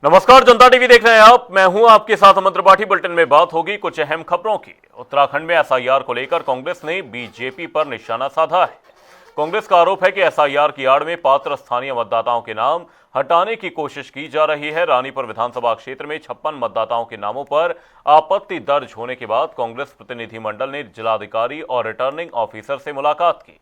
नमस्कार, जनता टीवी देख रहे हैं आप। मैं हूं आपके साथ अमन त्रिपाठी। बुलेटिन में बात होगी कुछ अहम खबरों की। उत्तराखंड में एसआईआर को लेकर कांग्रेस ने बीजेपी पर निशाना साधा है। कांग्रेस का आरोप है कि एसआईआर की आड़ में पात्र स्थानीय मतदाताओं के नाम हटाने की कोशिश की जा रही है। रानीपुर विधानसभा क्षेत्र में 56 मतदाताओं के नामों पर आपत्ति दर्ज होने के बाद कांग्रेस प्रतिनिधिमंडल ने जिलाधिकारी और रिटर्निंग ऑफिसर से मुलाकात की।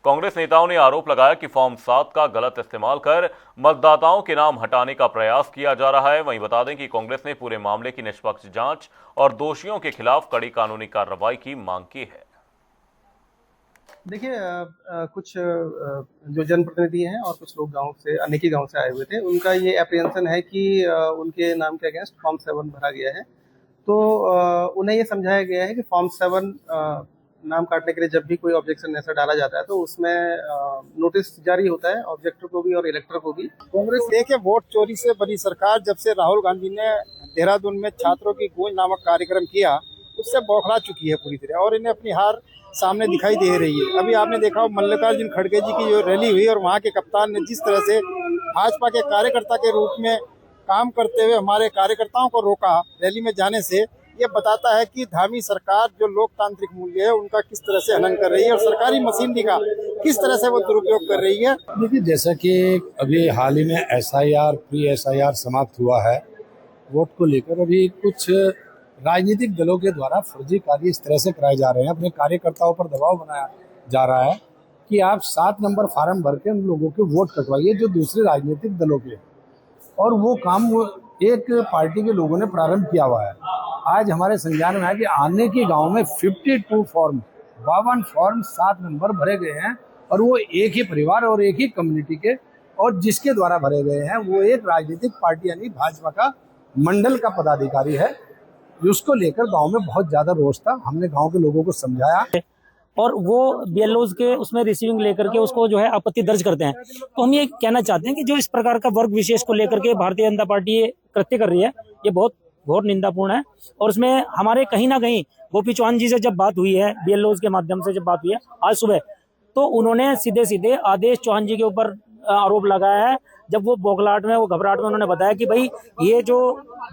कांग्रेस नेताओं ने आरोप लगाया कि फॉर्म 7 का गलत इस्तेमाल कर मतदाताओं के नाम हटाने का प्रयास किया जा रहा है। वहीं बता दें कि कांग्रेस ने पूरे मामले की निष्पक्ष जांच और दोषियों के खिलाफ कड़ी कानूनी कार्रवाई की मांग की है। देखिए, कुछ जो जनप्रतिनिधि हैं और कुछ लोग गांव से, अनेकी गांव से आए हुए थे, उनका ये एप्रीहेंशन है कि उनके नाम के अगेंस्ट फॉर्म 7 भरा गया है। तो उन्हें ये समझाया गया है कि फॉर्म 7 नाम काटने के लिए जब भी कोई ऑब्जेक्शन ऐसा डाला जाता है तो उसमें नोटिस जारी होता है ऑब्जेक्टर को भी और इलेक्टर को भी। कांग्रेस देखिए, वोट चोरी से बनी सरकार जब से राहुल गांधी ने देहरादून में छात्रों की गूंज नामक कार्यक्रम किया, उससे बौखला चुकी है पूरी तरह और इन्हें अपनी हार सामने दिखाई दे रही है। अभी आपने देखा मल्लिकार्जुन खड़गे जी की जो रैली हुई और वहाँ के कप्तान ने जिस तरह से भाजपा के कार्यकर्ता के रूप में काम करते हुए हमारे कार्यकर्ताओं को रोका रैली में जाने से, ये बताता है कि धामी सरकार जो लोकतांत्रिक मूल्य है उनका किस तरह से हनन कर रही है और सरकारी मशीनरी का किस तरह से वो दुरुपयोग कर रही है। देखिए, जैसा कि अभी हाल ही में एसआईआर, प्री एसआईआर समाप्त हुआ है, वोट को लेकर अभी कुछ राजनीतिक दलों के द्वारा फर्जी कार्य इस तरह से कराए जा रहे हैं, अपने कार्यकर्ताओं पर दबाव बनाया जा रहा है कि आप 7 नंबर फार्म भर के उन लोगों के वोट कटवाइए जो दूसरे राजनीतिक दलों के, और वो काम एक पार्टी के लोगों ने प्रारंभ किया हुआ है। आज हमारे संज्ञान में है कि आने के गांव में 52 फॉर्म, 52 फॉर्म 7 नंबर भरे गए हैं और वो एक ही परिवार और एक ही कम्युनिटी के, और जिसके द्वारा भरे गए हैं वो एक राजनीतिक पार्टी यानी भाजपा का मंडल का पदाधिकारी है। उसको लेकर गांव में बहुत ज्यादा रोष था। हमने गांव के लोगों को समझाया और वो बीएलओज के उसमें रिसीविंग लेकर के उसको जो है आपत्ति दर्ज करते हैं। तो हम ये कहना चाहते हैं कि जो इस प्रकार का वर्ग विशेष को लेकर के भारतीय जनता पार्टी ये कृत्य कर रही है, ये बहुत घोर निंदापूर्ण है। और उसमें हमारे कहीं ना कहीं गोपी चौहान जी से जब बात हुई है, बीएलओज के माध्यम से जब बात हुई है आज सुबह, तो उन्होंने सीधे सीधे आदेश चौहान जी के ऊपर आरोप लगाया है। जब वो बौखलाहट में, वो घबराहट में उन्होंने बताया कि भाई ये जो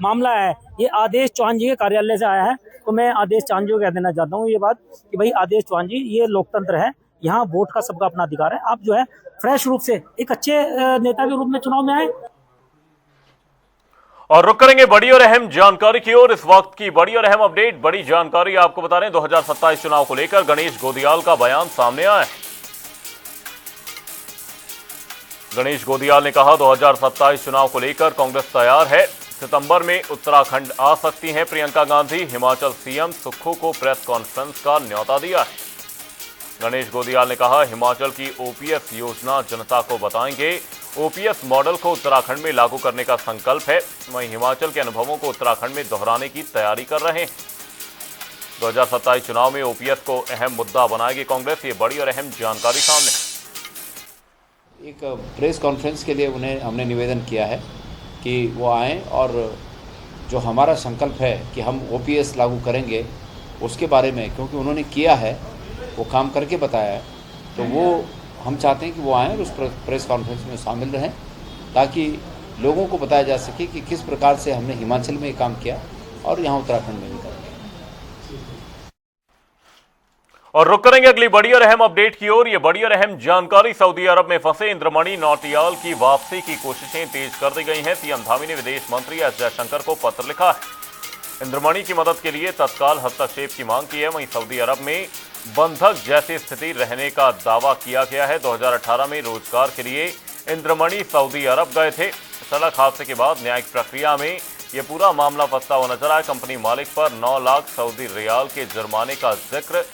मामला है ये आदेश चौहान जी के कार्यालय से आया है। तो मैं आदेश चौहान जी को कह देना चाहता हूँ ये बात कि भाई आदेश चौहान जी, ये लोकतंत्र है, यहाँ वोट का सबका अपना अधिकार है। आप जो है फ्रेश रूप से एक अच्छे नेता के रूप में चुनाव में आए। और रुक करेंगे बड़ी और अहम जानकारी की ओर। इस वक्त की बड़ी और अहम अपडेट, बड़ी जानकारी आपको बता रहे हैं 2027 चुनाव को लेकर गणेश गोदियाल का बयान सामने आया है। गणेश गोदियाल ने कहा 2027 चुनाव को लेकर कांग्रेस तैयार है। सितंबर में उत्तराखंड आ सकती हैं प्रियंका गांधी। हिमाचल सीएम सुक्खू को प्रेस कॉन्फ्रेंस का न्योता दिया है। गणेश गोदियाल ने कहा हिमाचल की ओपीएस योजना जनता को बताएंगे। ओपीएस मॉडल को उत्तराखंड में लागू करने का संकल्प है। वहीं हिमाचल के अनुभवों को उत्तराखंड में दोहराने की तैयारी कर रहे हैं। 2027 चुनाव में ओपीएस को अहम मुद्दा बनाएगी कांग्रेस। ये बड़ी और अहम जानकारी सामने। एक प्रेस कॉन्फ्रेंस के लिए उन्हें हमने निवेदन किया है कि वो आएँ और जो हमारा संकल्प है कि हम ओपीएस लागू करेंगे उसके बारे में, क्योंकि उन्होंने किया है, वो काम करके बताया है, तो वो हम चाहते हैं कि वो आएँ और उस प्रेस कॉन्फ्रेंस में शामिल रहें ताकि लोगों को बताया जा सके कि किस प्रकार से हमने हिमाचल में काम किया और यहाँ उत्तराखंड में भी करेंगे। और रुक करेंगे अगली बड़ी और अहम अपडेट की ओर। ये बड़ी और अहम जानकारी, सऊदी अरब में फंसे इंद्रमणि नौटियाल की वापसी की कोशिशें तेज कर दी गई हैं। सीएम धामी ने विदेश मंत्री एस जयशंकर को पत्र लिखा है। इंद्रमणि की मदद के लिए तत्काल हस्तक्षेप की मांग की है। वहीं सऊदी अरब में बंधक जैसी स्थिति रहने का दावा किया गया है। 2018 में रोजगार के लिए इंद्रमणि सऊदी अरब गए थे। सड़क हादसे के बाद न्यायिक प्रक्रिया में यह पूरा मामला फंसता हुआ नजर आया। कंपनी मालिक पर 9 लाख सऊदी रियाल के जुर्माने का जिक्र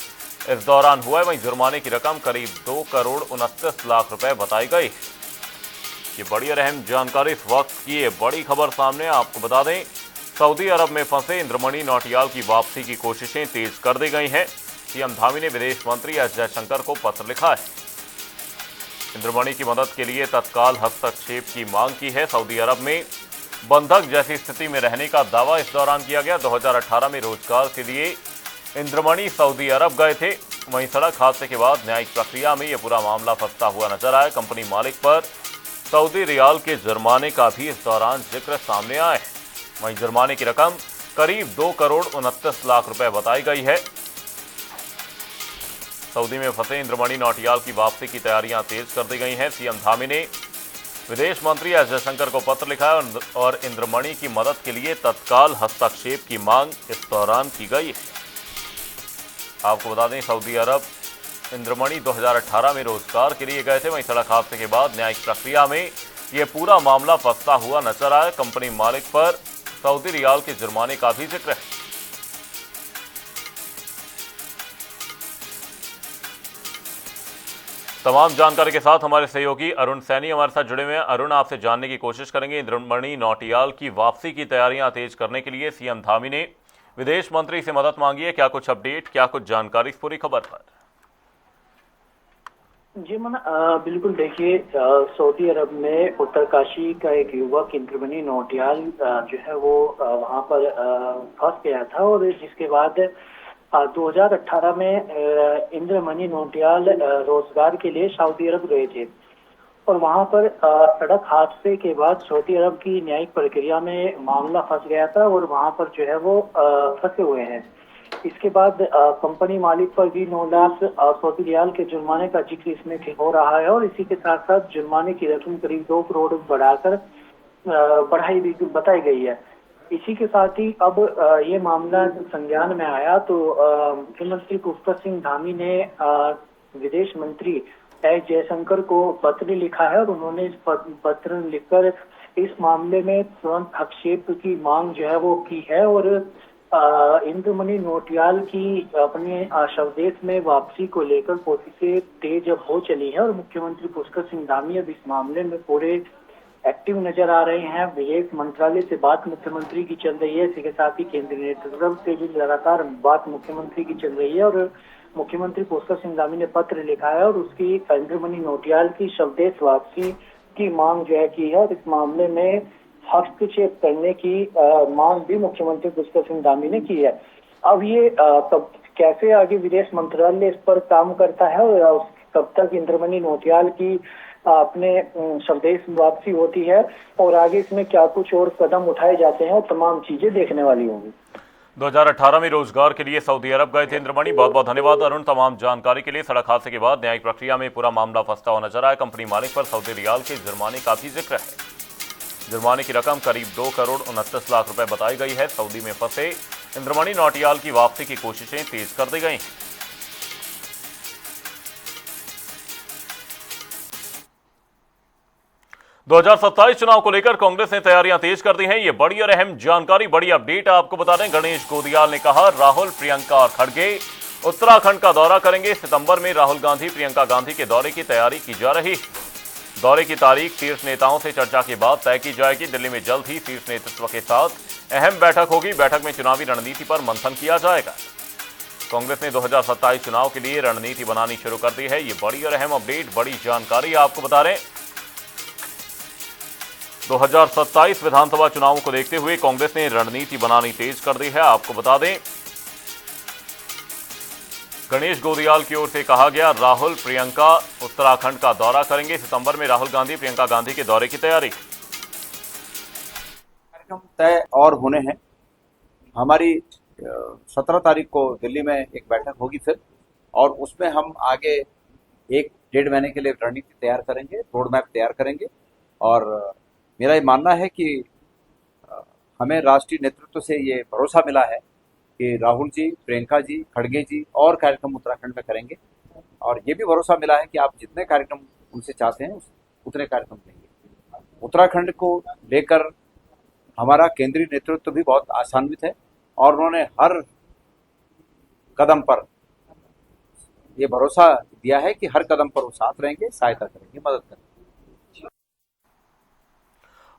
इस दौरान हुआ है। वहीं जुर्माने की रकम करीब 2 करोड़ 29 लाख रुपए बताई गई। ये बड़ी और अहम जानकारी इस वक्त की ये बड़ी खबर सामने। आपको बता दें सऊदी अरब में फंसे इंद्रमणि नौटियाल की वापसी की कोशिशें तेज कर दी गई हैं। सीएम धामी ने विदेश मंत्री एस जयशंकर को पत्र लिखा है। इंद्रमणि की मदद के लिए तत्काल हस्तक्षेप की मांग की है। सऊदी अरब में बंधक जैसी स्थिति में रहने का दावा इस दौरान किया गया। 2018 में रोजगार के लिए इंद्रमणि सऊदी अरब गए थे। वहीं सड़क हादसे के बाद न्यायिक प्रक्रिया में यह पूरा मामला फंसता हुआ नजर आया। कंपनी मालिक पर सऊदी रियाल के जुर्माने का भी इस दौरान जिक्र सामने आया है। वहीं जुर्माने की रकम करीब 2 करोड़ 29 लाख रुपए बताई गई है। सऊदी में फंसे इंद्रमणि नौटियाल की वापसी की तैयारियां तेज कर दी गई हैं। सीएम धामी ने विदेश मंत्री एस जयशंकर को पत्र लिखा है और इंद्रमणि की मदद के लिए तत्काल हस्तक्षेप की मांग इस दौरान की गई है। आपको बता दें, सऊदी अरब इंद्रमणि 2018 में रोजगार के लिए गए थे। वहीं सड़क हादसे के बाद न्यायिक प्रक्रिया में यह पूरा मामला फंसता हुआ नजर आया। कंपनी मालिक पर सऊदी रियाल के जुर्माने का भी जिक्र है। तमाम जानकारी के साथ हमारे सहयोगी अरुण सैनी हमारे साथ जुड़े हुए हैं। अरुण, आपसे जानने की कोशिश करेंगे, इंद्रमणि नौटियाल की वापसी की तैयारियां तेज करने के लिए सीएम धामी ने विदेश मंत्री से मदद मांगी है। क्या कुछ अपडेट, क्या कुछ जानकारी इस पूरी खबर पर? जी मन, बिल्कुल देखिए, सऊदी अरब में उत्तरकाशी का एक युवक इंद्रमणि नौटियाल जो है वो वहां पर फंस गया था और जिसके बाद 2018 में इंद्रमणि नौटियाल रोजगार के लिए सऊदी अरब गए थे और वहां पर सड़क हादसे के बाद सऊदी अरब की न्यायिक प्रक्रिया में मामला फंस गया था और वहां पर जो है वो फंसे हुए हैं। इसके बाद कंपनी मालिक पर भी 9 लाख सऊदी रियाल के जुर्माने का जिक्र इसमें हो रहा है और इसी के साथ साथ जुर्माने की रकम करीब 2 करोड़ बढ़ाई भी बताई गई है। इसी के साथ ही अब ये मामला संज्ञान में आया तो मुख्यमंत्री पुष्कर सिंह धामी ने विदेश मंत्री एस जयशंकर को पत्र लिखा है और उन्होंने इस पत्र लिखकर इस मामले में तुरंत हस्तक्षेप की मांग जो है वो की है और इंद्रमणि नौटियाल की अपने स्वदेश में वापसी को लेकर कोशिशें तेज अब हो चली है और मुख्यमंत्री पुष्कर सिंह धामी अब इस मामले में पूरे एक्टिव नजर आ रहे हैं। विदेश मंत्रालय से बात मुख्यमंत्री की चल रही है, इसी के साथ ही केंद्रीय नेतृत्व से भी लगातार बात मुख्यमंत्री की चल रही है और मुख्यमंत्री पुष्कर सिंह धामी ने पत्र लिखा है और उसकी इंद्रमणि नौटियाल की स्वदेश वापसी की मांग जो है की है और इस मामले में हस्तक्षेप करने की मांग भी मुख्यमंत्री पुष्कर सिंह धामी ने की है। अब ये कब कैसे आगे विदेश मंत्रालय इस पर काम करता है और कब तक इंद्रमणि नौटियाल की अपने स्वदेश वापसी होती है और आगे इसमें क्या कुछ और कदम उठाए जाते हैं और तमाम चीजें देखने वाली होंगी। 2018 में रोजगार के लिए सऊदी अरब गए थे इंद्रमणि। बहुत बहुत धन्यवाद अरुण तमाम जानकारी के लिए। सड़क हादसे के बाद न्यायिक प्रक्रिया में पूरा मामला फंसता हुआ नजर आया। कंपनी मालिक पर सऊदी रियाल के जुर्माने का भी जिक्र है। जुर्माने की रकम करीब 2 करोड़ 29 लाख रुपए बताई गई है। सऊदी में फंसे इंद्रमणि नौटियाल की वापसी की कोशिशें तेज कर दी गई हैं। दो 2027 चुनाव को लेकर कांग्रेस ने तैयारियां तेज कर दी हैं। ये बड़ी और अहम जानकारी, बड़ी अपडेट आपको बता दें। गणेश गोदियाल ने कहा, राहुल, प्रियंका और खड़गे उत्तराखंड का दौरा करेंगे। सितंबर में राहुल गांधी, प्रियंका गांधी के दौरे की तैयारी की जा रही है। दौरे की तारीख शीर्ष नेताओं से चर्चा के बाद तय की जाएगी। दिल्ली में जल्द ही शीर्ष नेतृत्व के साथ अहम बैठक होगी। बैठक में चुनावी रणनीति पर मंथन किया जाएगा। कांग्रेस ने 2027 चुनाव के लिए रणनीति बनानी शुरू कर दी है। ये बड़ी और अहम अपडेट, बड़ी जानकारी आपको बता रहे हैं। 2027 विधानसभा चुनावों को देखते हुए कांग्रेस ने रणनीति बनानी तेज कर दी है। आपको बता दें, गणेश गोदियाल की ओर से कहा गया, राहुल, प्रियंका उत्तराखंड का दौरा करेंगे। सितंबर में राहुल गांधी, प्रियंका गांधी के दौरे की तैयारी। कार्यक्रम तय और होने हैं। हमारी 17 तारीख को दिल्ली में एक बैठक होगी फिर, और उसमें हम आगे 1-1.5 महीने के लिए रणनीति तैयार करेंगे, रोड मैप तैयार करेंगे। और मेरा ये मानना है कि हमें राष्ट्रीय नेतृत्व से ये भरोसा मिला है कि राहुल जी, प्रियंका जी, खड़गे जी और कार्यक्रम उत्तराखंड में करेंगे। और ये भी भरोसा मिला है कि आप जितने कार्यक्रम उनसे चाहते हैं उतने कार्यक्रम देंगे। उत्तराखंड को लेकर हमारा केंद्रीय नेतृत्व भी बहुत आशान्वित है और उन्होंने हर कदम पर ये भरोसा दिया है कि हर कदम पर वो साथ रहेंगे, सहायता करेंगे, मदद करेंगे।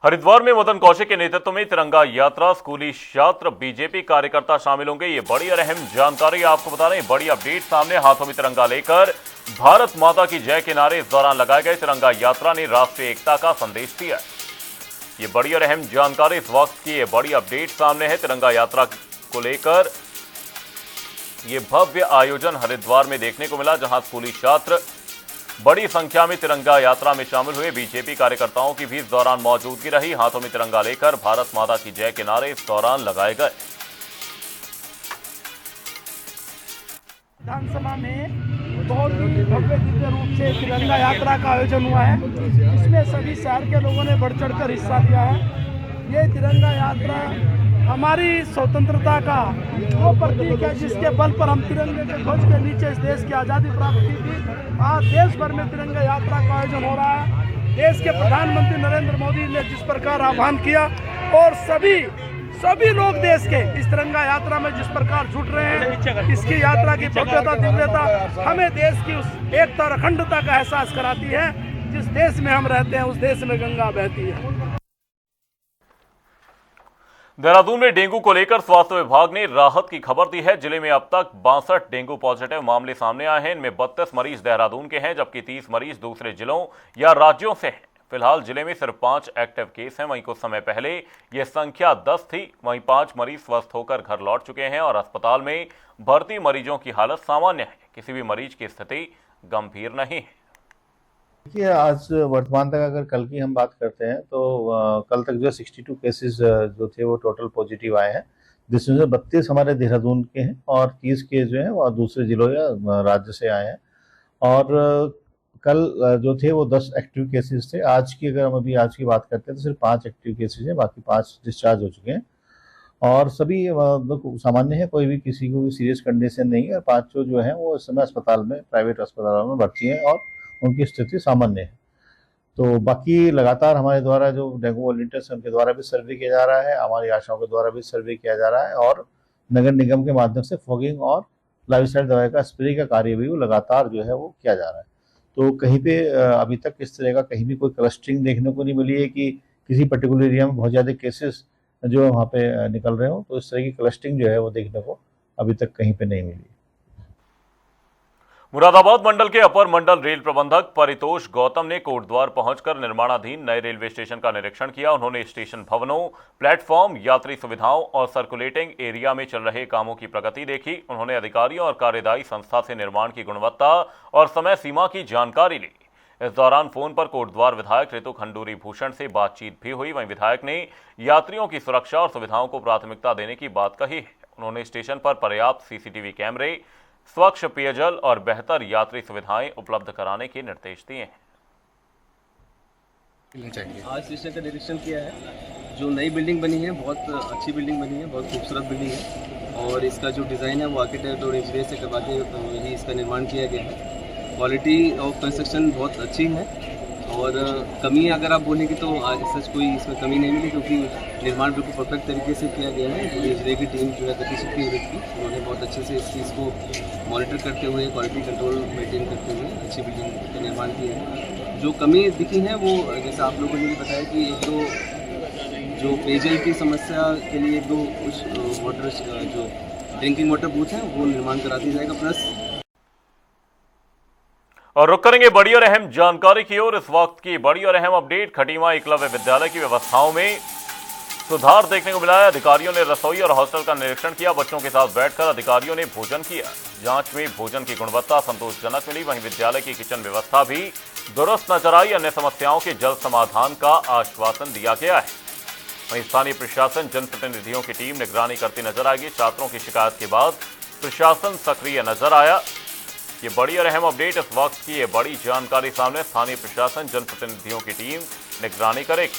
हरिद्वार में मदन कौशिक के नेतृत्व में तिरंगा यात्रा, स्कूली छात्र, बीजेपी कार्यकर्ता शामिल होंगे। ये बड़ी और अहम जानकारी आपको बता रहे हैं। बड़ी अपडेट सामने, हाथों में तिरंगा लेकर भारत माता की जय के नारे इस दौरान लगाए गए। तिरंगा यात्रा ने राष्ट्रीय एकता का संदेश दिया। ये बड़ी और अहम जानकारी इस वक्त की, ये बड़ी अपडेट सामने है। तिरंगा यात्रा को लेकर ये भव्य आयोजन हरिद्वार में देखने को मिला, जहां स्कूली छात्र बड़ी संख्या में तिरंगा यात्रा में शामिल हुए बीजेपी कार्यकर्ताओं की भी इस दौरान मौजूदगी रही। हाथों में तिरंगा लेकर भारत माता की जय के नारे इस दौरान लगाए गए। विधानसभा में बहुत ही भव्य दिव्य रूप से तिरंगा यात्रा का आयोजन हुआ है। इसमें सभी शहर के लोगों ने बढ़ चढ़कर हिस्सा लिया है। ये तिरंगा यात्रा हमारी स्वतंत्रता का वो प्रतीक है जिसके बल पर हम तिरंगे के ध्वज के नीचे इस देश की आज़ादी प्राप्त की थी। आज देश भर में तिरंगा यात्रा का आयोजन हो रहा है। देश के प्रधानमंत्री नरेंद्र मोदी ने जिस प्रकार आह्वान किया और सभी लोग देश के इस तिरंगा यात्रा में जिस प्रकार जुट रहे हैं, इसकी यात्रा की भव्यता दिव्यता हमें देश की उस एकता और अखंडता का एहसास कराती है। जिस देश में हम रहते हैं उस देश में गंगा बहती है। देहरादून में डेंगू को लेकर स्वास्थ्य विभाग ने राहत की खबर दी है। जिले में अब तक 62 डेंगू पॉजिटिव मामले सामने आए हैं। इनमें 32 मरीज देहरादून के हैं, जबकि 30 मरीज दूसरे जिलों या राज्यों से हैं। फिलहाल जिले में सिर्फ 5 एक्टिव केस हैं। वहीं कुछ समय पहले यह संख्या 10 थी। वहीं 5 मरीज स्वस्थ होकर घर लौट चुके हैं और अस्पताल में भर्ती मरीजों की हालत सामान्य है। किसी भी मरीज की स्थिति गंभीर नहीं है। देखिए, आज वर्तमान तक अगर कल की हम बात करते हैं तो कल तक जो 62 केसेस जो थे वो टोटल पॉजिटिव आए हैं, जिसमें से 32 हमारे देहरादून के हैं और 30 केस जो हैं वो दूसरे जिलों या राज्य से आए हैं। और कल जो थे वो 10 एक्टिव केसेस थे। आज की अगर हम अभी आज की बात करते हैं तो सिर्फ 5 एक्टिव केसेस हैं, बाकी 5 डिस्चार्ज हो चुके हैं और सभी सामान्य है, कोई भी किसी को भी सीरियस कंडीशन नहीं है। और 5 जो हैं वो इस समय अस्पताल में, प्राइवेट अस्पतालों में भर्ती हैं और उनकी स्थिति सामान्य है। तो बाकी लगातार हमारे द्वारा जो डेंगू वॉलंटियर्स हैं उनके द्वारा भी सर्वे किया जा रहा है, हमारी आशाओं के द्वारा भी सर्वे किया जा रहा है और नगर निगम के माध्यम से फॉगिंग और लार्विसाइड दवाई का स्प्रे का कार्य भी वो लगातार जो है वो किया जा रहा है। तो कहीं पे अभी तक इस तरह का कहीं भी कोई क्लस्टरिंग देखने को नहीं मिली है कि किसी पर्टिकुलर एरिया में बहुत ज़्यादा केसेस जो है वहाँ पे निकल रहे हो। तो इस तरह की क्लस्टरिंग जो है वो देखने को अभी तक कहीं पे नहीं मिली। मुरादाबाद मंडल के अपर मंडल रेल प्रबंधक परितोष गौतम ने कोटद्वार पहुंचकर निर्माणाधीन नए रेलवे स्टेशन का निरीक्षण किया। उन्होंने स्टेशन भवनों, प्लेटफॉर्म, यात्री सुविधाओं और सर्कुलेटिंग एरिया में चल रहे कामों की प्रगति देखी। उन्होंने अधिकारियों और कार्यदायी संस्था से निर्माण की गुणवत्ता और समय सीमा की जानकारी ली। इस दौरान फोन पर कोटद्वार विधायक ऋतु खंडूरी भूषण से बातचीत भी हुई। वहीं विधायक ने यात्रियों की सुरक्षा और सुविधाओं को प्राथमिकता देने की बात कही है। उन्होंने स्टेशन पर पर्याप्त सीसीटीवी कैमरे, स्वच्छ पेयजल और बेहतर यात्री सुविधाएं उपलब्ध कराने के निर्देश दिए हैं। आज स्टेशन का निरीक्षण किया है। जो नई बिल्डिंग बनी है बहुत अच्छी बिल्डिंग बनी है, बहुत खूबसूरत बिल्डिंग है और इसका जो डिज़ाइन है वो आर्किटेक्ट और इंजीनियर से करवा के ही इसका निर्माण किया गया है। क्वालिटी ऑफ कंस्ट्रक्शन बहुत अच्छी है और कमी अगर आप बोलेंगे तो आज सच कोई इसमें कमी नहीं मिली, क्योंकि निर्माण बिल्कुल परफेक्ट तरीके से किया गया है। पूरी इंजीनियर की टीम जो है गतिशक्ति यूनिट की, उन्होंने बहुत अच्छे से इस चीज़ को मॉनिटर करते हुए, क्वालिटी कंट्रोल मेंटेन करते हुए अच्छी बिल्डिंग का निर्माण किया है। जो कमी दिखी है वो जैसे आप लोगों ने भी बताया कि एक दो जो पेयजल की समस्या के लिए एक दो कुछ वाटर जो ड्रिंकिंग वाटर बूथ हैं वो निर्माण करा दिया जाएगा। प्लस और रुक करेंगे बड़ी और अहम जानकारी की ओर। इस वक्त की बड़ी और अहम अपडेट, खटीमा एकलव्य विद्यालय की व्यवस्थाओं में सुधार देखने को मिला है। अधिकारियों ने रसोई और हॉस्टल का निरीक्षण किया। बच्चों के साथ बैठकर अधिकारियों ने भोजन किया। जांच में भोजन की गुणवत्ता संतोषजनक मिली। वहीं विद्यालय की किचन व्यवस्था भी दुरुस्त नजर आई। अन्य समस्याओं के जल्द समाधान का आश्वासन दिया गया है। वहीं स्थानीय प्रशासन, जनप्रतिनिधियों की टीम निगरानी करती नजर आएगी। छात्रों की शिकायत के बाद प्रशासन सक्रिय नजर आया। ये बड़ी और अहम अपडेट, इस वक्त की ये बड़ी जानकारी सामने। स्थानीय प्रशासन, जनप्रतिनिधियों की टीम निगरानी करेगी।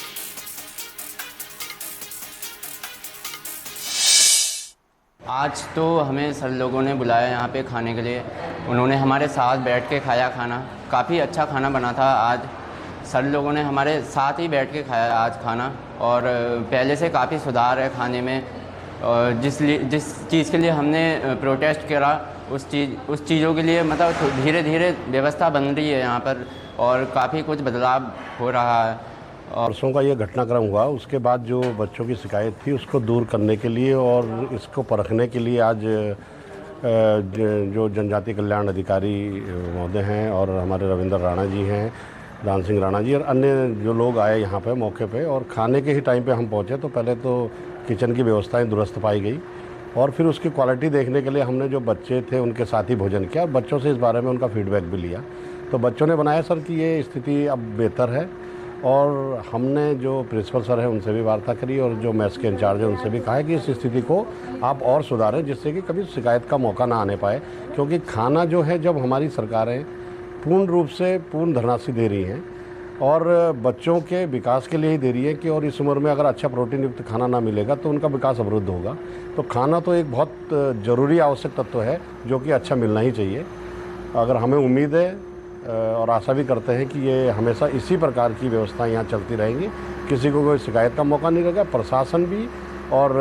आज तो हमें सर लोगों ने बुलाया यहाँ पे खाने के लिए। उन्होंने हमारे साथ बैठ के खाया खाना, काफ़ी अच्छा खाना बना था। आज सर लोगों ने हमारे साथ ही बैठ के खाया आज खाना और पहले से काफ़ी सुधार है खाने में। और जिस चीज़ के लिए हमने प्रोटेस्ट करा उस चीज़ों के लिए मतलब धीरे धीरे व्यवस्था बन रही है यहाँ पर और काफ़ी कुछ बदलाव हो रहा है। परसों का ये घटनाक्रम हुआ, उसके बाद जो बच्चों की शिकायत थी उसको दूर करने के लिए और इसको परखने के लिए आज जो जनजातीय कल्याण अधिकारी महोदय हैं और हमारे रविंद्र राणा जी हैं, दान सिंह राणा जी और अन्य जो लोग आए यहाँ पे मौके पे, और खाने के ही टाइम पे हम पहुँचे तो पहले तो किचन की व्यवस्थाएं दुरुस्त पाई गई और फिर उसकी क्वालिटी देखने के लिए हमने जो बच्चे थे उनके साथ ही भोजन किया और बच्चों से इस बारे में उनका फीडबैक भी लिया। तो बच्चों ने बनाया सर कि ये स्थिति अब बेहतर है, और हमने जो प्रिंसिपल सर है उनसे भी वार्ता करी और जो मैथ्स के इंचार्ज है उनसे भी कहा है कि इस स्थिति को आप और सुधारें, जिससे कि कभी शिकायत का मौका ना आने पाए। क्योंकि खाना जो है, जब हमारी सरकारें पूर्ण रूप से पूर्ण धनराशि दे रही हैं और बच्चों के विकास के लिए ही दे रही है कि और इस उम्र में अगर अच्छा प्रोटीन युक्त खाना ना मिलेगा तो उनका विकास अवरुद्ध होगा। तो खाना तो एक बहुत ज़रूरी आवश्यक तत्व है जो कि अच्छा मिलना ही चाहिए। अगर हमें उम्मीद है और आशा भी करते हैं कि ये हमेशा इसी प्रकार की व्यवस्था यहाँ चलती रहेंगी, किसी को कोई शिकायत का मौका नहीं रहेगा। प्रशासन भी और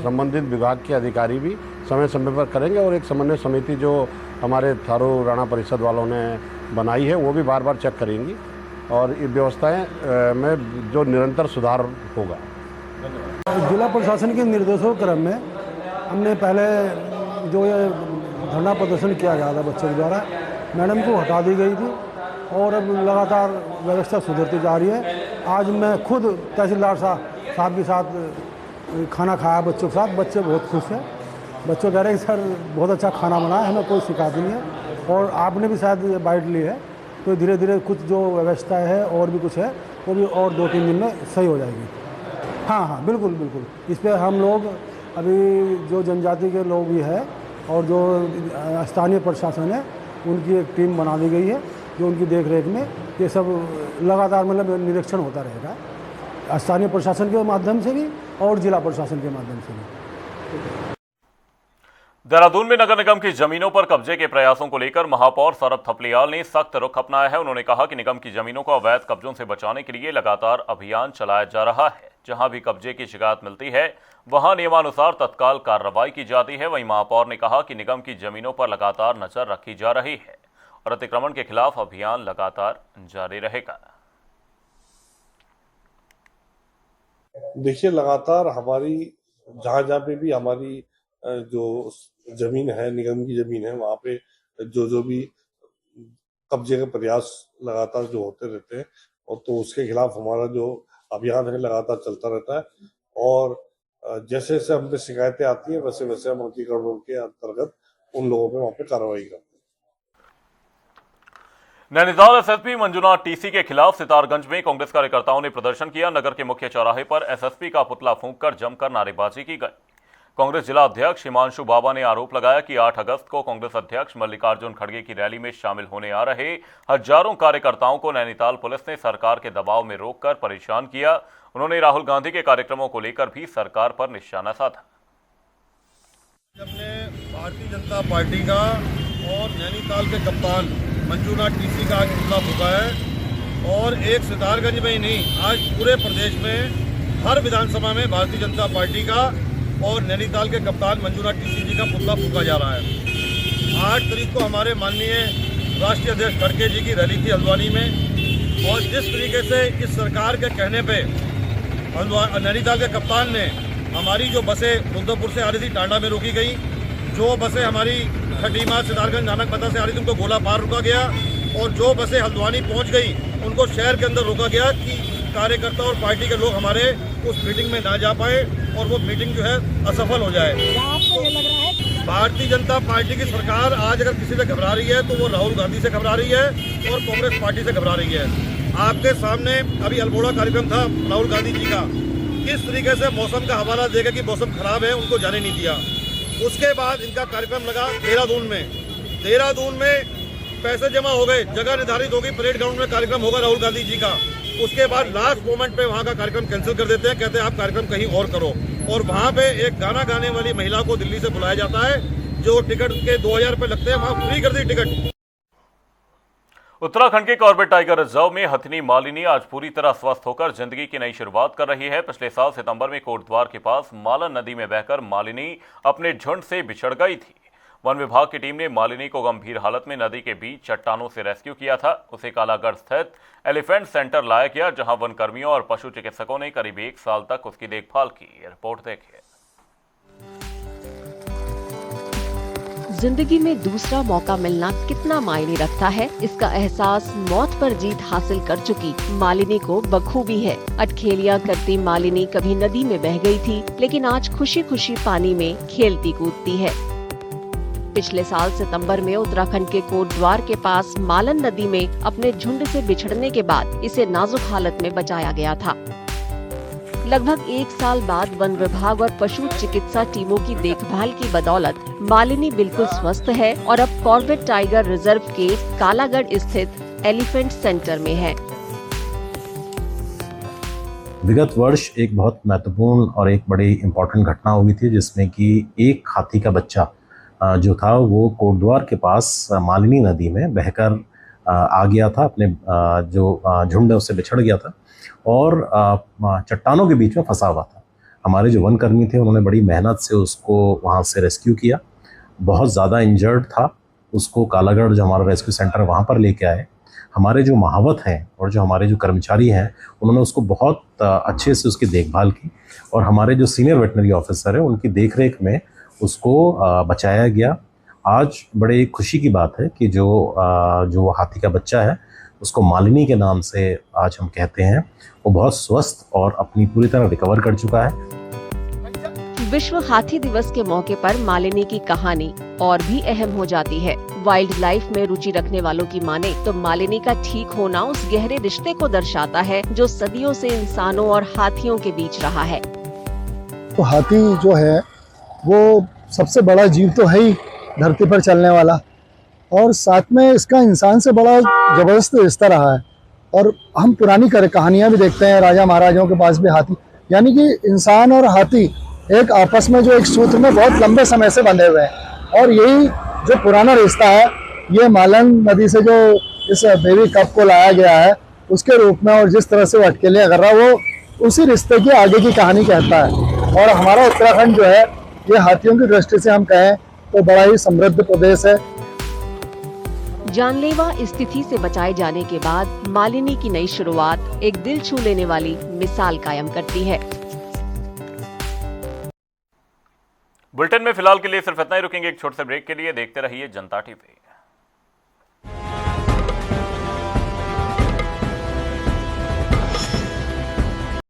संबंधित विभाग के अधिकारी भी समय समय पर करेंगे, और एक समन्वय समिति जो हमारे थारू राणा परिषद वालों ने बनाई है वो भी बार बार चेक करेंगी, और ये व्यवस्थाएं में जो निरंतर सुधार होगा। जिला प्रशासन के निर्देशों क्रम में हमने पहले जो ये धरना प्रदर्शन किया गया था बच्चों के द्वारा, मैडम को हटा दी गई थी और अब लगातार व्यवस्था सुधरती जा रही है। आज मैं खुद तहसीलदार साहब के साथ खाना खाया बच्चों के साथ, बच्चे बहुत खुश हैं। बच्चों कह रहे हैं कि सर बहुत अच्छा खाना बना है, हमें कोई शिकायत नहीं है, और आपने भी शायद बाइट ली है, तो धीरे धीरे कुछ जो व्यवस्था है और भी कुछ है वो भी और 2-3 दिन में सही हो जाएगी। हाँ, बिल्कुल बिल्कुल। इस पर हम लोग अभी जो जनजाति के लोग भी है और जो स्थानीय प्रशासन है उनकी एक टीम बना दी गई है जो उनकी देख रेख में ये सब लगातार मतलब निरीक्षण होता रहेगा, स्थानीय प्रशासन के माध्यम से भी और जिला प्रशासन के माध्यम से भी। देहरादून में नगर निगम की जमीनों पर कब्जे के प्रयासों को लेकर महापौर सौरभ थपलियाल ने सख्त रुख अपनाया है। उन्होंने कहा कि निगम की जमीनों को अवैध कब्जों से बचाने के लिए लगातार अभियान चलाया जा रहा है। जहां भी कब्जे की शिकायत मिलती है वहां नियमानुसार तत्काल कार्रवाई की जाती है। वहीं महापौर ने कहा कि निगम की जमीनों पर लगातार नजर रखी जा रही है और अतिक्रमण के खिलाफ अभियान लगातार जारी रहेगा। देखिए, लगातार हमारी जहां पे भी हमारी जो जमीन है, निगम की जमीन है, वहां पे जो भी कब्जे के प्रयास लगातार जो होते रहते हैं, और तो उसके खिलाफ हमारा जो अभियान है लगातार चलता रहता है। और जैसे जैसे हम पे शिकायतें आती है वैसे वैसे हम अतिक्रमण के अंतर्गत उन लोगों पे वहां पे कार्रवाई करते हैं। नैनीताल एसएसपी मंजुनाथ टीसी के खिलाफ सितारगंज में कांग्रेस कार्यकर्ताओं ने प्रदर्शन किया। नगर के मुख्य चौराहे पर एसएसपी का पुतला फूंककर जमकर नारेबाजी की गई। कांग्रेस जिला अध्यक्ष हिमांशु बाबा ने आरोप लगाया कि 8 अगस्त को कांग्रेस अध्यक्ष मल्लिकार्जुन खड़गे की रैली में शामिल होने आ रहे हजारों कार्यकर्ताओं को नैनीताल पुलिस ने सरकार के दबाव में रोककर परेशान किया। उन्होंने राहुल गांधी के कार्यक्रमों को लेकर भी सरकार पर निशाना साधा। हमने भारतीय जनता पार्टी का और नैनीताल के कप्तान मंजुनाथ टीसी का आज पुतला फूंका है, और एक सितारगंज में ही नहीं, आज पूरे प्रदेश में हर विधानसभा में भारतीय जनता पार्टी का और नैनीताल के कप्तान मंजुनाथ टीसी जी का पुतला फूंका जा रहा है। 8 तारीख को हमारे माननीय राष्ट्रीय अध्यक्ष खड़गे जी की रैली थी हल्द्वानी में, और जिस तरीके से इस सरकार के कहने पे नैनीताल के कप्तान ने हमारी जो बसें रुद्रपुर से आ रही थी टांडा में रोकी गई, जो बसें हमारी खटीमा सितारगंज नानक पता से आ रही थी उनको गोला पार रोका गया, और जो बसें हल्द्वानी पहुंच गई उनको शहर के अंदर रोका गया कि कार्यकर्ता और पार्टी के लोग हमारे उस मीटिंग में ना जा पाए और वो मीटिंग जो है असफल हो जाए। भारतीय जनता पार्टी की सरकार आज अगर किसी से घबरा रही है तो वो राहुल गांधी से घबरा रही है और कांग्रेस पार्टी से घबरा रही है। आपके सामने अभी अल्मोड़ा कार्यक्रम था राहुल गांधी जी का, किस तरीके से मौसम का हवाला देकर कि मौसम खराब है उनको जाने नहीं दिया। उसके बाद इनका कार्यक्रम लगा देहरादून में पैसे जमा हो गए, जगह निर्धारित हो गई, परेड ग्राउंड में कार्यक्रम होगा राहुल गांधी जी का। उसके बाद लास्ट मोमेंट पे वहाँ का कार्यक्रम कैंसिल कर देते हैं, कहते हैं आप कार्यक्रम कहीं और करो, और वहाँ पे एक गाना गाने वाली महिला को दिल्ली से बुलाया जाता है, जो टिकट के 2000 रुपये लगते हैं, वहाँ फ्री कर दी टिकट। उत्तराखंड के कॉर्बेट टाइगर रिजर्व में हथिनी मालिनी आज पूरी तरह स्वस्थ होकर जिंदगी की नई शुरुआत कर रही है। पिछले साल सितंबर में कोटद्वार के पास मालन नदी में बहकर मालिनी अपने झुंड से बिछड़ गई थी। वन विभाग की टीम ने मालिनी को गंभीर हालत में नदी के बीच चट्टानों से रेस्क्यू किया था। उसे कालागढ़ स्थित एलिफेंट सेंटर लाया गया, जहां वन कर्मियों और पशु चिकित्सकों ने करीब 1 साल तक उसकी देखभाल की। रिपोर्ट देखिए। जिंदगी में दूसरा मौका मिलना कितना मायने रखता है, इसका एहसास मौत पर जीत हासिल कर चुकी मालिनी को बखूबी है। अटखेलियां करती मालिनी कभी नदी में बह गई थी, लेकिन आज खुशी खुशी पानी में खेलती कूदती है। पिछले साल सितंबर में उत्तराखंड के कोटद्वार के पास मालन नदी में अपने झुंड से बिछड़ने के बाद इसे नाजुक हालत में बचाया गया था। लगभग 1 साल बाद वन विभाग और पशु चिकित्सा टीमों की देखभाल की बदौलत मालिनी बिल्कुल स्वस्थ है और अब कॉर्बेट टाइगर रिजर्व के कालागढ़ स्थित एलिफेंट सेंटर में है। विगत वर्ष एक बहुत महत्वपूर्ण और एक बड़ी इम्पोर्टेंट घटना हुई थी, जिसमें कि एक हाथी का बच्चा जो था वो कोटद्वार के पास मालिनी नदी में बहकर आ गया था, अपने जो झुंड है उससे बिछड़ गया था और चट्टानों के बीच में फंसा हुआ था। हमारे जो वन कर्मी थे उन्होंने बड़ी मेहनत से उसको वहाँ से रेस्क्यू किया। बहुत ज़्यादा इंजर्ड था, उसको कालागढ़ जो हमारा रेस्क्यू सेंटर वहाँ पर लेके आए। हमारे जो महावत हैं और जो हमारे जो कर्मचारी हैं उन्होंने उसको बहुत अच्छे से उसकी देखभाल की और हमारे जो सीनियर वेटनरी ऑफिसर है उनकी देखरेख में उसको बचाया गया। आज बड़े खुशी की बात है कि जो हाथी का बच्चा है उसको मालिनी के नाम से आज हम कहते हैं, वो बहुत स्वस्थ और अपनी पूरी तरह रिकवर कर चुका है। विश्व हाथी दिवस के मौके पर मालिनी की कहानी और भी अहम हो जाती है। वाइल्ड लाइफ में रुचि रखने वालों की माने तो मालिनी का ठीक होना उस गहरे रिश्ते को दर्शाता है जो सदियों से इंसानों और हाथियों के बीच रहा है। तो हाथी जो है वो सबसे बड़ा जीव तो है ही धरती पर चलने वाला, और साथ में इसका इंसान से बड़ा जबरदस्त रिश्ता रहा है। और हम पुरानी कहानियां भी देखते हैं, राजा महाराजाओं के पास भी हाथी, यानी कि इंसान और हाथी एक आपस में जो एक सूत्र में बहुत लंबे समय से बंधे हुए हैं। और यही जो पुराना रिश्ता है ये मालन नदी से जो इस बेबी कप को लाया गया है उसके रूप में, और जिस तरह से वो अटकेलियाँ कर रहा है वो उसी रिश्ते की आगे की कहानी कहता है। और हमारा उत्तराखंड जो है ये हाथियों की दृष्टि से हम कहें तो बड़ा ही समृद्ध प्रदेश है। जानलेवा स्थिति से बचाए जाने के बाद मालिनी की नई शुरुआत एक दिल छू लेने वाली मिसाल कायम करती है। बुलेटिन में फिलहाल के लिए सिर्फ इतना ही, रुकेंगे एक छोटे से ब्रेक के लिए। देखते रहिए जनता टीवी।